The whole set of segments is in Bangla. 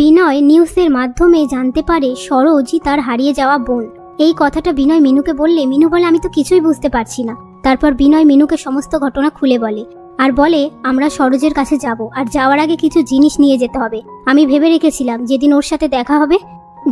বিনয় নিউজের মাধ্যমে জানতে পারে সরোজই তার হারিয়ে যাওয়া বোন। এই কথাটা বিনয় মিনুকে বললে মিনু বলে আমি তো কিছুই বুঝতে পারছি না। তারপর বিনয় মিনুকে সমস্ত ঘটনা খুলে বলে আর বলে আমরা সরোজের কাছে যাব, আর যাওয়ার আগে কিছু জিনিস নিয়ে যেতে হবে। আমি ভেবে রেখেছিলাম যেদিন ওর সাথে দেখা হবে,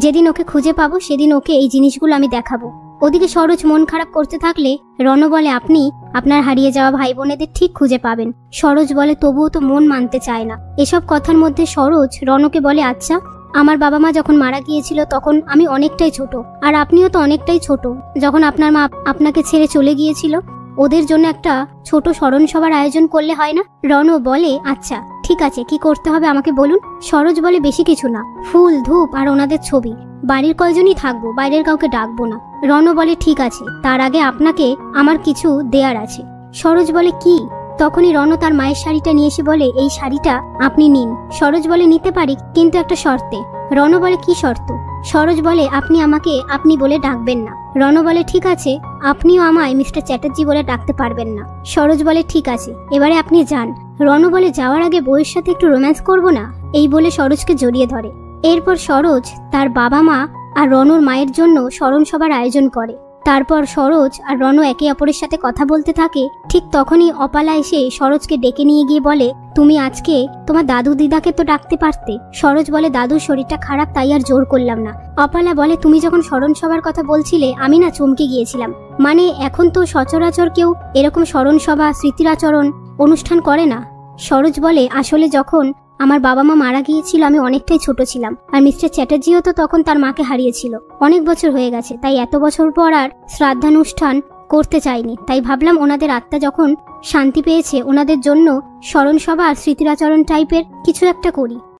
যেদিন ওকে খুঁজে পাবো, সেদিন ওকে এই জিনিসগুলো আমি দেখাবো। ওদিকে সরোজ মন খারাপ করতে থাকলে রণ বলে আপনি আপনার হারিয়ে যাওয়া ভাই বোনেদের ঠিক খুঁজে পাবেন। সরোজ বলে তবুও তো মন মানতে চায় না। এসব কথার মধ্যে সরোজ রণকে বলে আচ্ছা, আমার বাবা মা যখন মারা গিয়েছিল তখন আমি অনেকটাই ছোট, আর আপনিও তো অনেকটাই ছোট যখন আপনার মা আপনাকে ছেড়ে চলে গিয়েছিল। ওদের জন্য একটা ছোট স্মরণ সভার আয়োজন করলে হয় না? রণ বলে আচ্ছা ঠিক আছে, কি করতে হবে আমাকে বলুন। সরোজ বলে বেশি কিছু না, ফুল ধূপ আর ওনাদের ছবি। বাড়ির কয়জনই থাকবো, বাইরের কাউকে ডাকবো না। রণ বলে ঠিক আছে, তার আগে আপনাকে আমার কিছু দেয়ার আছে। সরোজ বলে কি? তখনই রণ তার মায়ের শাড়িটা নিয়ে এসে বলে এই শাড়িটা আপনি নিন। সরোজ বলে নিতে পারি, কিন্তু একটা শর্তে। রণ বলে কি শর্ত? সরোজ বলে আপনি আমাকে আপনি বলে ডাকবেন না। রণ বলে ঠিক আছে, আপনিও আমায় মিস্টার চ্যাটার্জি বলে ডাকতে পারবেন না। সরোজ বলে ঠিক আছে, এবারে আপনি যান। রণ বলে যাওয়ার আগে বউয়ের সাথে একটু রোম্যান্স করবো না? এই বলে সরোজকে জড়িয়ে ধরে। এরপর সরোজ তার বাবা মা আর রণর মায়ের জন্য স্মরণ সভার আয়োজন করে। তারপর সরোজ আর রণ একে অপরের সাথে কথা বলতে থাকে। ঠিক তখনই অপালা এসে সরোজকে ডেকে নিয়ে গিয়ে বলে তুমি আজকে তোমার দাদু দিদাকে তো ডাকতে পারতে। সরোজ বলে দাদুর শরীরটা খারাপ, তাই আর জোর করলাম না। অপালা বলে তুমি যখন স্মরণ সভার কথা বলছিলে আমি না চমকে গিয়েছিলাম। মানে এখন তো সচরাচর কেউ এরকম স্মরণ সভা স্মৃতিরাচরণ অনুষ্ঠান করে না। সরোজ বলে আসলে যখন আমার বাবা মা মারা গিয়েছিল আমি অনেকটাই ছোট ছিলাম, আর মিস্টার চ্যাটার্জিও তো তখন তার মাকে হারিয়েছিল। অনেক বছর হয়ে গেছে, তাই এত বছর পর আর শ্রাদ্ধানুষ্ঠান করতে চাইনি। তাই ভাবলাম ওনাদের আত্মা যখন শান্তি পেয়েছে ওনাদের জন্য স্মরণ সভা আর স্মৃতিরাচরণ টাইপের কিছু একটা করি।